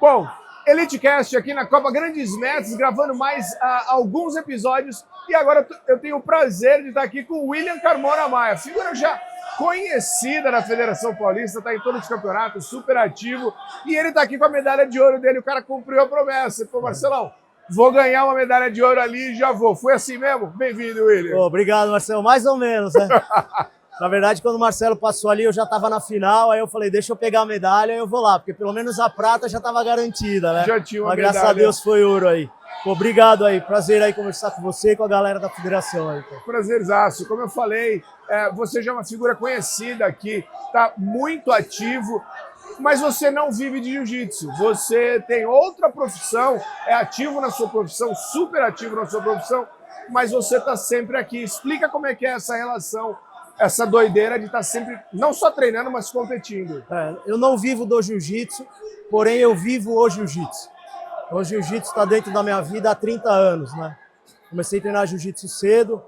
Bom, EliteCast aqui na Copa Grandes Metas, gravando mais alguns episódios. E agora eu tenho o prazer de estar aqui com o William Carmona Maia, figura já conhecida na Federação Paulista, está em todos os campeonatos, super ativo. E ele está aqui com a medalha de ouro dele, o cara cumpriu a promessa. Pô, Marcelão, vou ganhar uma medalha de ouro ali e já vou. Foi assim mesmo? Bem-vindo, William. Obrigado, Marcelo. Mais ou menos, né? Na verdade, quando o Marcelo passou ali, eu já estava na final, aí eu falei, deixa eu pegar a medalha e eu vou lá, porque pelo menos a prata já estava garantida, né? Já tinha uma Mas medalha. Graças a Deus foi ouro aí. Pô, obrigado aí, prazer aí conversar com você e com a galera da federação aí. Pô. Prazerzaço. Como eu falei, você já é uma figura conhecida aqui, tá muito ativo, mas você não vive de jiu-jitsu. Você tem outra profissão, é ativo na sua profissão, super ativo na sua profissão, mas você tá sempre aqui. Explica como é que é essa relação, essa doideira de estar sempre, não só treinando, mas competindo. Eu não vivo do jiu-jitsu, porém eu vivo o jiu-jitsu. O jiu-jitsu está dentro da minha vida há 30 anos, né? Comecei a treinar jiu-jitsu cedo.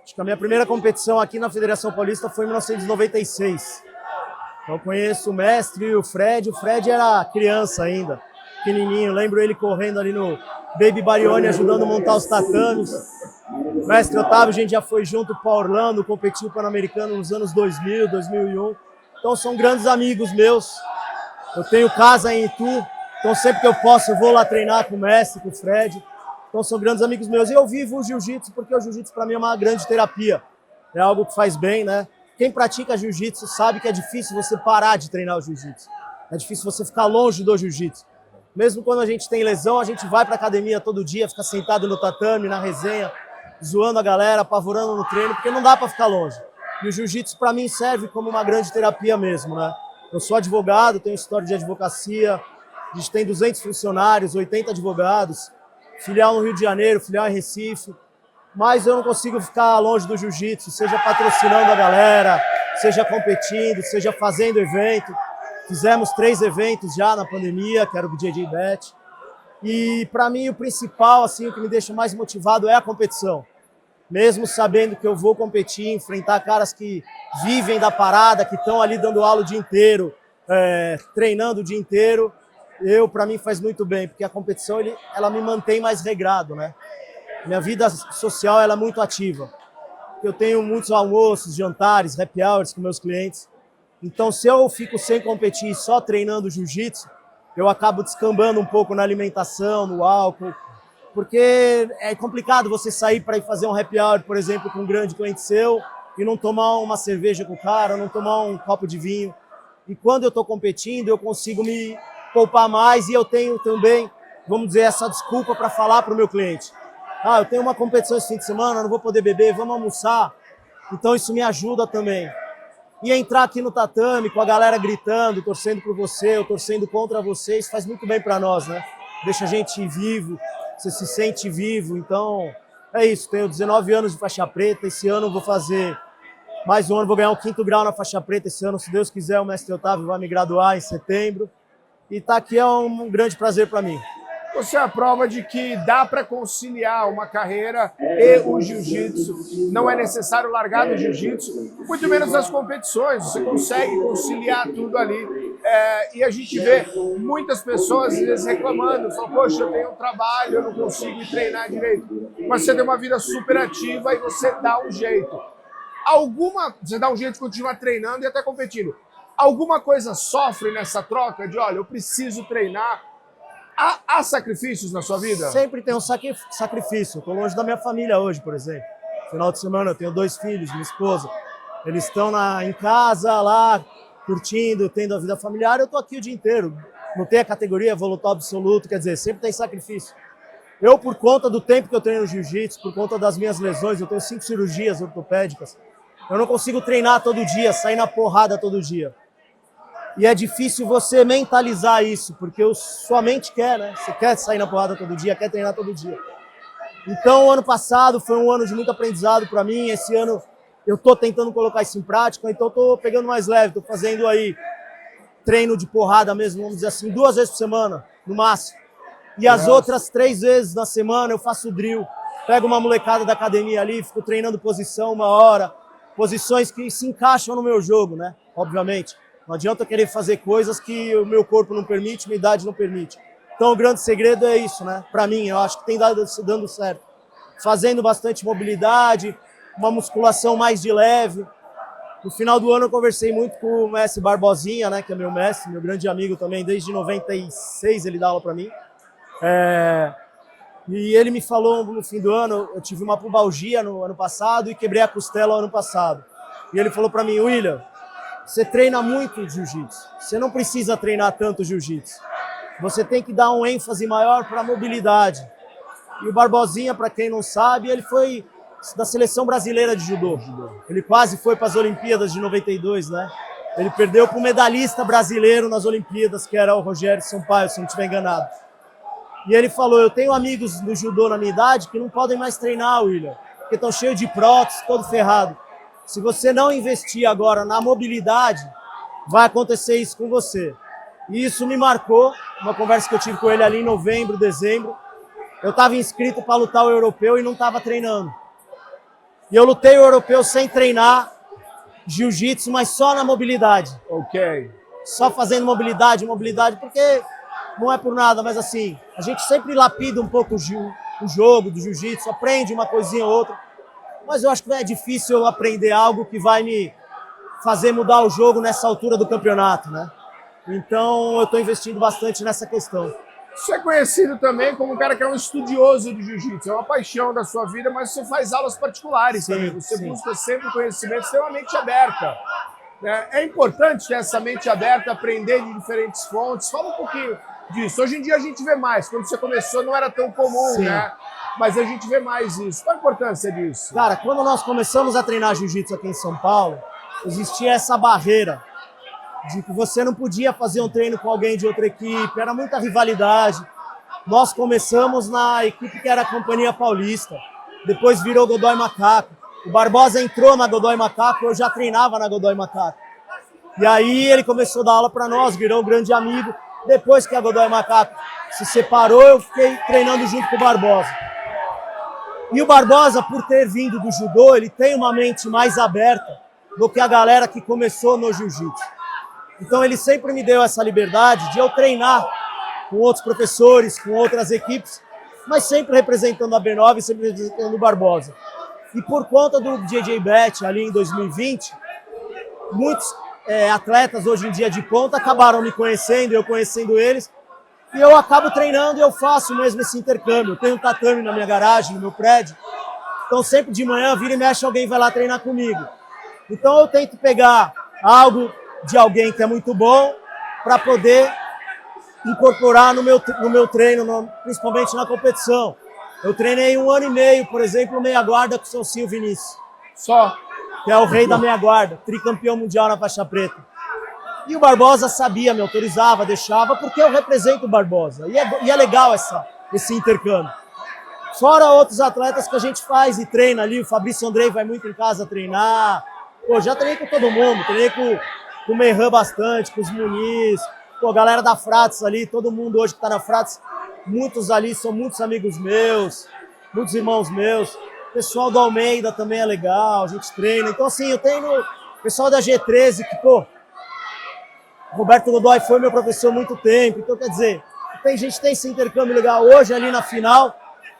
Acho que a minha primeira competição aqui na Federação Paulista foi em 1996. Então, eu conheço o mestre e o Fred. O Fred era criança ainda, pequenininho. Lembro ele correndo ali no Baby Barione, ajudando a montar os tatames. O mestre Otávio, a gente já foi junto para Orlando, competiu Pan-Americano nos anos 2000, 2001. Então, são grandes amigos meus. Eu tenho casa em Itu. Então, sempre que eu posso, eu vou lá treinar com o mestre, com o Fred. Então, são grandes amigos meus. E eu vivo o jiu-jitsu, porque o jiu-jitsu, para mim, é uma grande terapia. É algo que faz bem, né? Quem pratica jiu-jitsu sabe que é difícil você parar de treinar o jiu-jitsu. É difícil você ficar longe do jiu-jitsu. Mesmo quando a gente tem lesão, a gente vai para academia todo dia, fica sentado no tatame, na resenha, zoando a galera, apavorando no treino, porque não dá para ficar longe. E o jiu-jitsu, para mim, serve como uma grande terapia mesmo, né? Eu sou advogado, tenho história de advocacia. A gente tem 200 funcionários, 80 advogados, filial no Rio de Janeiro, filial em Recife, mas eu não consigo ficar longe do jiu-jitsu, seja patrocinando a galera, seja competindo, seja fazendo evento. Fizemos 3 eventos já na pandemia, que era o BJJ Bet. E para mim o principal, assim, o que me deixa mais motivado é a competição. Mesmo sabendo que eu vou competir, enfrentar caras que vivem da parada, que estão ali dando aula o dia inteiro, treinando o dia inteiro, para mim faz muito bem, porque a competição ela me mantém mais regrado, né? Minha vida social ela é muito ativa. Eu tenho muitos almoços, jantares, happy hours com meus clientes. Então, se eu fico sem competir só treinando jiu-jitsu, eu acabo descambando um pouco na alimentação, no álcool, porque é complicado você sair para ir fazer um happy hour, por exemplo, com um grande cliente seu e não tomar uma cerveja com o cara, não tomar um copo de vinho. E quando eu estou competindo, eu consigo me poupar mais e eu tenho também, vamos dizer, essa desculpa para falar para o meu cliente. Eu tenho uma competição esse fim de semana, não vou poder beber, vamos almoçar. Então isso me ajuda também. E entrar aqui no tatame com a galera gritando, torcendo por você, ou torcendo contra vocês, faz muito bem para nós, né? Deixa a gente vivo, você se sente vivo. Então é isso, tenho 19 anos de faixa preta, esse ano vou fazer mais um ano, vou ganhar o 5º grau na faixa preta esse ano, se Deus quiser, o mestre Otávio vai me graduar em setembro. E estar aqui é um grande prazer para mim. Você é a prova de que dá para conciliar uma carreira e o jiu-jitsu. Não é necessário largar do jiu-jitsu, muito menos nas competições. Você consegue conciliar tudo ali. E a gente vê muitas pessoas às vezes reclamando, falam, poxa, eu tenho um trabalho, eu não consigo ir treinar direito. Mas você tem uma vida super ativa e você dá um jeito. Você dá um jeito de continuar treinando e até competindo. Alguma coisa sofre nessa troca de, olha, eu preciso treinar? Há sacrifícios na sua vida? Sempre tem um sacrifício. Estou longe da minha família hoje, por exemplo. Final de semana eu tenho 2 filhos, minha esposa. Eles estão em casa, lá, curtindo, tendo a vida familiar. Eu estou aqui o dia inteiro. Não tem a categoria voluntário absoluto, quer dizer, sempre tem sacrifício. Eu, por conta do tempo que eu treino jiu-jitsu, por conta das minhas lesões, eu tenho 5 cirurgias ortopédicas. Eu não consigo treinar todo dia, sair na porrada todo dia. E é difícil você mentalizar isso, porque sua mente quer, né? Você quer sair na porrada todo dia, quer treinar todo dia. Então, o ano passado foi um ano de muito aprendizado para mim. Esse ano eu estou tentando colocar isso em prática, então estou pegando mais leve, estou fazendo aí treino de porrada mesmo, vamos dizer assim, 2 vezes por semana, no máximo. E as outras 3 vezes na semana eu faço drill. Pego uma molecada da academia ali, fico treinando posição 1 hora, posições que se encaixam no meu jogo, né? Obviamente. Não adianta eu querer fazer coisas que o meu corpo não permite, minha idade não permite. Então o grande segredo é isso, né? Para mim, eu acho que tem dando certo. Fazendo bastante mobilidade, uma musculação mais de leve. No final do ano eu conversei muito com o mestre Barbosinha, né? Que é meu mestre, meu grande amigo também, desde 96 ele dá aula para mim. E ele me falou no fim do ano, eu tive uma pubalgia no ano passado e quebrei a costela no ano passado. E ele falou para mim, William, você treina muito jiu-jitsu, você não precisa treinar tanto jiu-jitsu. Você tem que dar um ênfase maior para a mobilidade. E o Barbosinha, para quem não sabe, ele foi da seleção brasileira de judô. Ele quase foi para as Olimpíadas de 92, né? Ele perdeu para o medalhista brasileiro nas Olimpíadas, que era o Rogério Sampaio, se não estiver enganado. E ele falou, eu tenho amigos no judô na minha idade que não podem mais treinar, William, porque estão cheios de prótese, todo ferrado. Se você não investir agora na mobilidade, vai acontecer isso com você. E isso me marcou, uma conversa que eu tive com ele ali em novembro, dezembro. Eu estava inscrito para lutar o europeu e não estava treinando. E eu lutei o europeu sem treinar jiu-jitsu, mas só na mobilidade. Ok. Só fazendo mobilidade, porque não é por nada, mas assim, a gente sempre lapida um pouco o jogo do jiu-jitsu, aprende uma coisinha ou outra. Mas eu acho que é difícil eu aprender algo que vai me fazer mudar o jogo nessa altura do campeonato, né? Então eu estou investindo bastante nessa questão. Você é conhecido também como um cara que é um estudioso do jiu-jitsu, é uma paixão da sua vida, mas você faz aulas particulares também, você busca sempre conhecimento, você tem uma mente aberta. Né? É importante ter essa mente aberta, aprender de diferentes fontes. Fala um pouquinho disso. Hoje em dia a gente vê mais, quando você começou não era tão comum, né? Mas a gente vê mais isso. Qual a importância disso? Cara, quando nós começamos a treinar jiu-jitsu aqui em São Paulo, existia essa barreira de que você não podia fazer um treino com alguém de outra equipe, era muita rivalidade. Nós começamos na equipe que era a Companhia Paulista, depois virou Godoy Macaco. O Barbosa entrou na Godoy Macaco, eu já treinava na Godoy Macaco. E aí ele começou a dar aula para nós, virou um grande amigo. Depois que a Godoy Macaco se separou, eu fiquei treinando junto com o Barbosa. E o Barbosa, por ter vindo do judô, ele tem uma mente mais aberta do que a galera que começou no jiu-jitsu. Então ele sempre me deu essa liberdade de eu treinar com outros professores, com outras equipes, mas sempre representando a B9 e sempre representando o Barbosa. E por conta do JJ Bet ali em 2020, muitos atletas hoje em dia de ponta acabaram me conhecendo, eu conhecendo eles, e eu acabo treinando e eu faço mesmo esse intercâmbio. Eu tenho um tatame na minha garagem, no meu prédio, então sempre de manhã, vira e mexe, alguém vai lá treinar comigo. Então eu tento pegar algo de alguém que é muito bom para poder incorporar no meu treino, principalmente na competição. Eu treinei 1 ano e meio, por exemplo, meia guarda com o Celcinho Vinícius. Só. Que é o rei da meia guarda, tricampeão mundial na faixa preta. E o Barbosa sabia, me autorizava, deixava, porque eu represento o Barbosa. E é legal esse intercâmbio. Fora outros atletas que a gente faz e treina ali, o Fabrício Andrei vai muito em casa treinar. Pô, já treinei com todo mundo, treinei com o Merran bastante, com os Muniz, pô, galera da Frates ali, todo mundo hoje que tá na Frates, muitos ali são muitos amigos meus, muitos irmãos meus. O pessoal do Almeida também é legal, a gente treina. Então assim, eu tenho o pessoal da G13 que, pô, Roberto Godoy foi meu professor há muito tempo, então quer dizer, a gente tem esse intercâmbio legal. Hoje ali na final,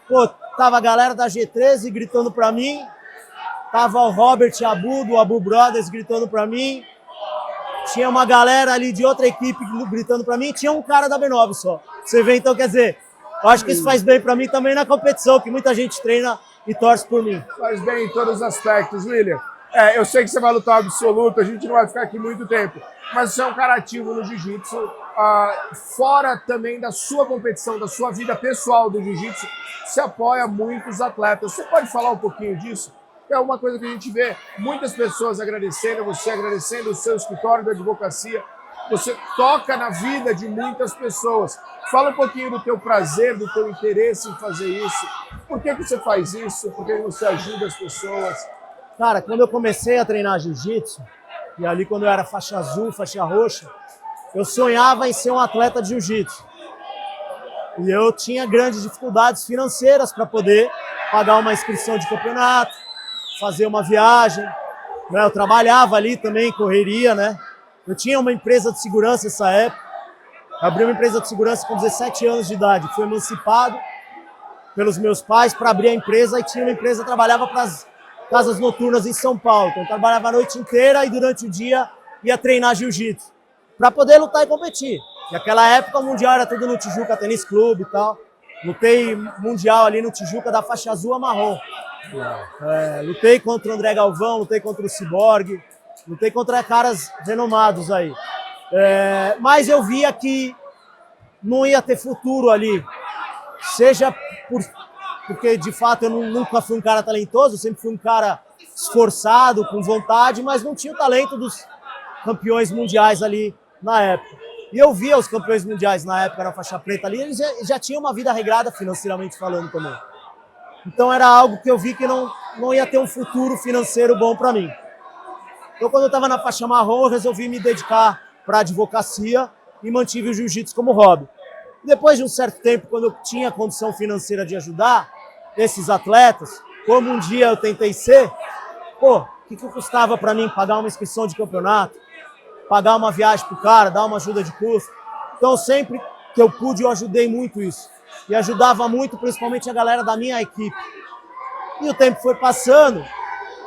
pô, tava a galera da G13 gritando pra mim, tava o Robert Abu, do Abu Brothers, gritando pra mim, tinha uma galera ali de outra equipe gritando pra mim, tinha um cara da B9 só. Você vê, então, quer dizer, eu acho que isso faz bem pra mim também na competição, que muita gente treina e torce por mim. Faz bem em todos os aspectos, William. Eu sei que você vai lutar absoluto, a gente não vai ficar aqui muito tempo, mas você é um cara ativo no jiu-jitsu, fora também da sua competição, da sua vida pessoal do jiu-jitsu, você apoia muitos atletas. Você pode falar um pouquinho disso? É uma coisa que a gente vê muitas pessoas agradecendo, você agradecendo o seu escritório de advocacia. Você toca na vida de muitas pessoas. Fala um pouquinho do teu prazer, do teu interesse em fazer isso. Por que você faz isso? Por que você ajuda as pessoas? Cara, quando eu comecei a treinar jiu-jitsu, e ali quando eu era faixa azul, faixa roxa, eu sonhava em ser um atleta de jiu-jitsu. E eu tinha grandes dificuldades financeiras para poder pagar uma inscrição de campeonato, fazer uma viagem, né? Eu trabalhava ali também, correria, né? Eu tinha uma empresa de segurança nessa época. Abri uma empresa de segurança com 17 anos de idade. Fui emancipado pelos meus pais para abrir a empresa e tinha uma empresa que trabalhava para as casas noturnas em São Paulo. Então, eu trabalhava a noite inteira e durante o dia ia treinar jiu-jitsu para poder lutar e competir. Naquela época, o mundial era tudo no Tijuca Tênis Clube e tal. Lutei mundial ali no Tijuca da faixa azul a marrom. Lutei contra o André Galvão, lutei contra o Cyborg, lutei contra caras renomados aí. Mas eu via que não ia ter futuro ali. Seja porque, de fato, eu nunca fui um cara talentoso, eu sempre fui um cara esforçado, com vontade, mas não tinha o talento dos campeões mundiais ali na época. E eu via os campeões mundiais na época na faixa preta ali, eles já tinham uma vida regrada financeiramente falando também. Então era algo que eu vi que não ia ter um futuro financeiro bom para mim. Então quando eu estava na faixa marrom, eu resolvi me dedicar para a advocacia e mantive o jiu-jitsu como hobby. Depois de um certo tempo, quando eu tinha condição financeira de ajudar esses atletas, como um dia eu tentei ser, o que custava para mim pagar uma inscrição de campeonato, pagar uma viagem pro cara, dar uma ajuda de custo. Então sempre que eu pude, eu ajudei muito isso. E ajudava muito, principalmente a galera da minha equipe. E o tempo foi passando,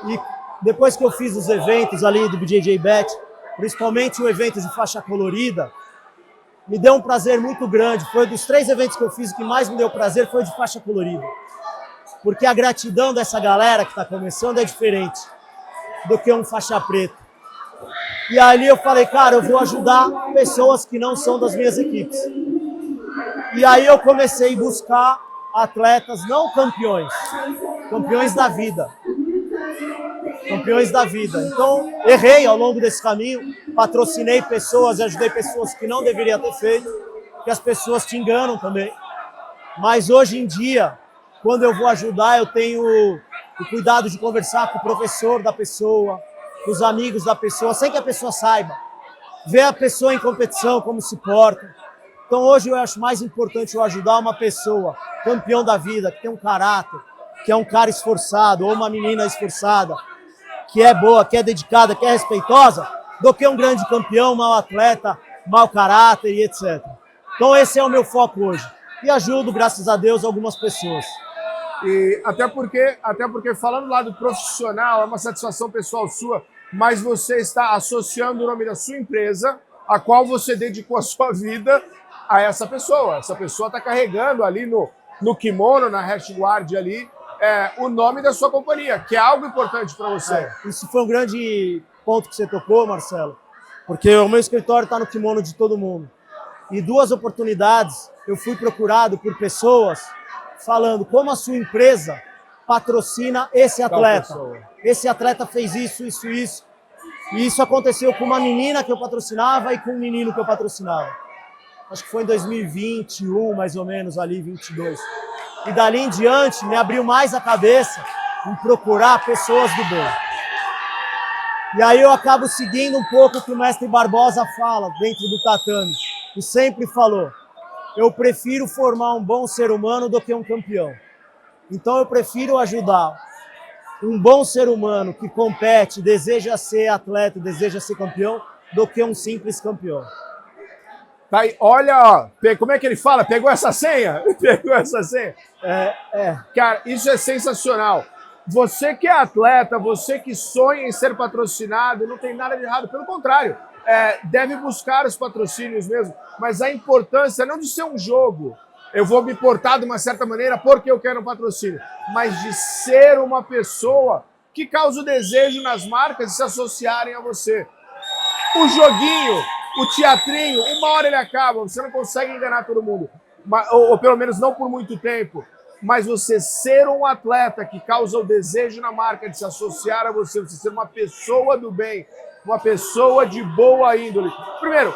e depois que eu fiz os eventos ali do BJJ Bet, principalmente o evento de faixa colorida, me deu um prazer muito grande. Foi dos 3 eventos que eu fiz, o que mais me deu prazer foi o de faixa colorida. Porque a gratidão dessa galera que está começando é diferente do que um faixa preta. E ali eu falei, cara, eu vou ajudar pessoas que não são das minhas equipes. E aí eu comecei a buscar atletas não campeões, campeões da vida. Campeões da vida. Então, errei ao longo desse caminho, patrocinei pessoas, ajudei pessoas que não deveria ter feito, que as pessoas te enganam também. Mas hoje em dia, quando eu vou ajudar, eu tenho o cuidado de conversar com o professor da pessoa, com os amigos da pessoa, sem que a pessoa saiba. Ver a pessoa em competição, como se porta. Então hoje eu acho mais importante eu ajudar uma pessoa, campeão da vida, que tem um caráter, que é um cara esforçado, ou uma menina esforçada, que é boa, que é dedicada, que é respeitosa, do que um grande campeão, mau atleta, mau caráter e etc. Então esse é o meu foco hoje. E ajudo, graças a Deus, algumas pessoas. E até porque falando do lado profissional, é uma satisfação pessoal sua, mas você está associando o nome da sua empresa, a qual você dedicou a sua vida, a essa pessoa. Essa pessoa está carregando ali no kimono, na hashguard ali, o nome da sua companhia, que é algo importante para você. Isso foi um grande ponto que você tocou, Marcelo, porque o meu escritório está no kimono de todo mundo. E 2 oportunidades eu fui procurado por pessoas falando como a sua empresa patrocina esse atleta. Esse atleta fez isso, isso, isso. E isso aconteceu com uma menina que eu patrocinava e com um menino que eu patrocinava. Acho que foi em 2021, mais ou menos, ali, 22. E dali em diante, me abriu mais a cabeça em procurar pessoas do bem. E aí eu acabo seguindo um pouco o que o mestre Barbosa fala dentro do tatame. E sempre falou, eu prefiro formar um bom ser humano do que um campeão. Então eu prefiro ajudar um bom ser humano que compete, deseja ser atleta, deseja ser campeão, do que um simples campeão. Tá aí, olha, ó, como é que ele fala? Pegou essa senha? Pegou essa senha? Cara, isso é sensacional. Você que é atleta, você que sonha em ser patrocinado, não tem nada de errado, pelo contrário, deve buscar os patrocínios mesmo, mas a importância não de ser um jogo, eu vou me portar de uma certa maneira porque eu quero um patrocínio, mas de ser uma pessoa que causa o desejo nas marcas de se associarem a você. O joguinho, o teatrinho, uma hora ele acaba, você não consegue enganar todo mundo, ou pelo menos não por muito tempo, mas você ser um atleta que causa o desejo na marca de se associar a você, você ser uma pessoa do bem, uma pessoa de boa índole. Primeiro,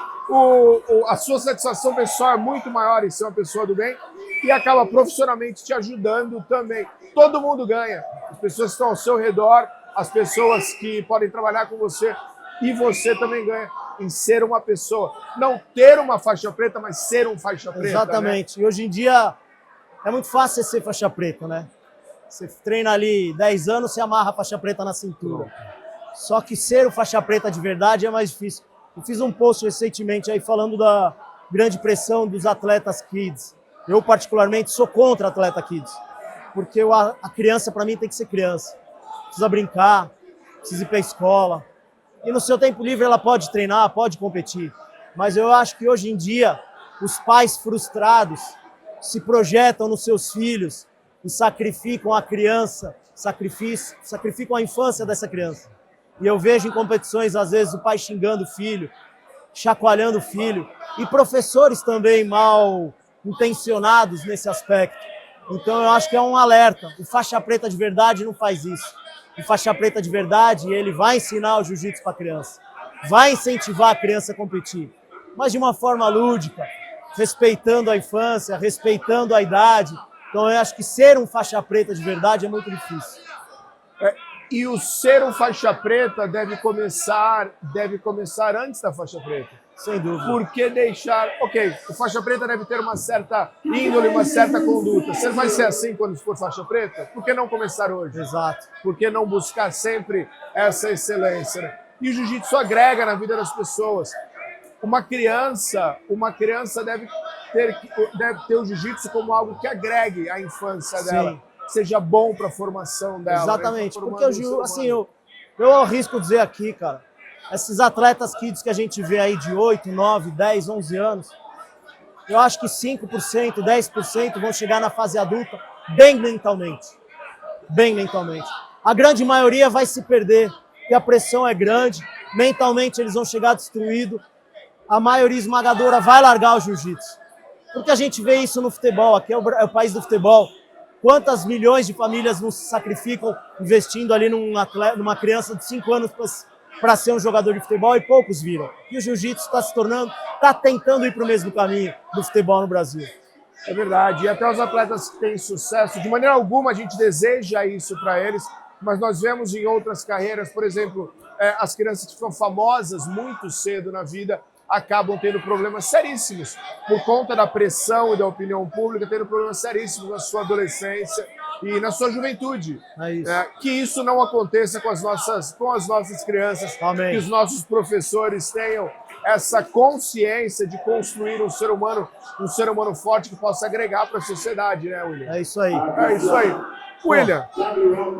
a sua satisfação pessoal é muito maior em ser uma pessoa do bem e acaba profissionalmente te ajudando também. Todo mundo ganha. As pessoas que estão ao seu redor, as pessoas que podem trabalhar com você e você também ganha em ser uma pessoa. Não ter uma faixa preta, mas ser um faixa preta. Exatamente. Né? E hoje em dia é muito fácil ser faixa preta, né? Você treina ali 10 anos, você amarra a faixa preta na cintura. Só que ser o faixa preta de verdade é mais difícil. Eu fiz um post recentemente aí falando grande pressão dos atletas kids. Eu, particularmente, sou contra atleta kids, porque a criança, para mim, tem que ser criança. Precisa brincar, precisa ir para a escola. E no seu tempo livre ela pode treinar, pode competir. Mas eu acho que hoje em dia, os pais frustrados se projetam nos seus filhos e sacrificam a criança, sacrificam a infância dessa criança. E eu vejo em competições, às vezes, o pai xingando o filho, chacoalhando o filho, e professores também mal intencionados nesse aspecto. Então eu acho que é um alerta. O faixa preta de verdade não faz isso. O faixa preta de verdade, ele vai ensinar o jiu-jitsu para a criança, vai incentivar a criança a competir, mas de uma forma lúdica, respeitando a infância, respeitando a idade. Então eu acho que ser um faixa preta de verdade é muito difícil. E o ser um faixa preta deve começar antes da faixa preta. Sem dúvida. Por que deixar... Ok, o faixa preta deve ter uma certa índole, uma certa conduta. Você vai ser assim quando for faixa preta? Por que não começar hoje? Exato. Por que não buscar sempre essa excelência? Né? E o jiu-jitsu agrega na vida das pessoas. Uma criança deve ter o jiu-jitsu como algo que agregue à infância dela. Sim. Seja bom para a formação dela. Exatamente, né? porque eu arrisco dizer aqui, cara, esses atletas kids que a gente vê aí de 8, 9, 10, 11 anos, eu acho que 5%, 10% vão chegar na fase adulta bem mentalmente. Bem mentalmente. A grande maioria vai se perder, porque a pressão é grande, mentalmente eles vão chegar destruídos, a maioria esmagadora vai largar o jiu-jitsu. Porque a gente vê isso no futebol, aqui é o país do futebol. Quantas milhões de famílias não se sacrificam investindo ali numa criança de 5 anos para ser um jogador de futebol e poucos viram. E o jiu-jitsu está tentando ir para o mesmo caminho do futebol no Brasil. É verdade. E até os atletas que têm sucesso, de maneira alguma a gente deseja isso para eles, mas nós vemos em outras carreiras, por exemplo, as crianças que ficam famosas muito cedo na vida acabam tendo problemas seríssimos por conta da pressão e da opinião pública, tendo problemas seríssimos na sua adolescência e na sua juventude. É isso. Que isso não aconteça com as nossas crianças, Amém. Que os nossos professores tenham essa consciência de construir um ser humano forte que possa agregar para a sociedade, né, William? É isso aí. É isso aí. William,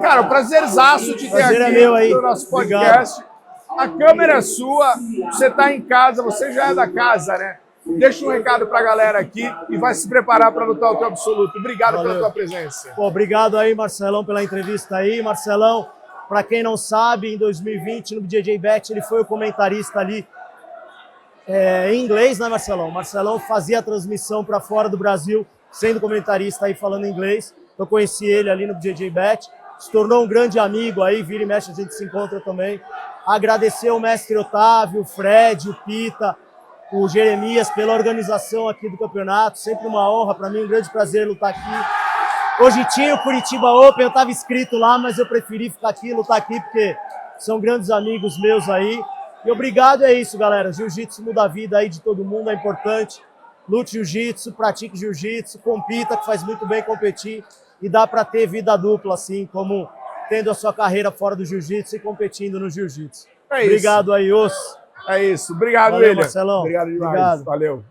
cara, um prazerzaço te ter aqui é meu aí. no nosso podcast. Obrigado. A câmera é sua, você está em casa, você já é da casa, né? Deixa um recado para a galera aqui e vai se preparar para lutar o teu absoluto. Obrigado pela tua presença. Pô, obrigado aí, Marcelão, pela entrevista aí. Marcelão, para quem não sabe, em 2020, no BJJ Bet, ele foi o comentarista ali em inglês, né, Marcelão? Marcelão fazia a transmissão para fora do Brasil, sendo comentarista aí, falando inglês. Eu conheci ele ali no BJJ Bet, se tornou um grande amigo aí, vira e mexe, a gente se encontra também. Agradecer ao mestre Otávio, o Fred, o Pita, o Jeremias pela organização aqui do campeonato. Sempre uma honra para mim, um grande prazer lutar aqui. Hoje tinha o Curitiba Open, eu estava inscrito lá, mas eu preferi ficar aqui, lutar aqui, porque são grandes amigos meus aí. E obrigado, é isso, galera. Jiu-jitsu muda a vida aí de todo mundo, é importante. Lute jiu-jitsu, pratique jiu-jitsu, compita, que faz muito bem competir. E dá para ter vida dupla, assim, como tendo a sua carreira fora do jiu-jitsu e competindo no jiu-jitsu. Obrigado aí, Osso. É isso. Obrigado, Valeu, William. Marcelão. Obrigado demais. Obrigado. Valeu.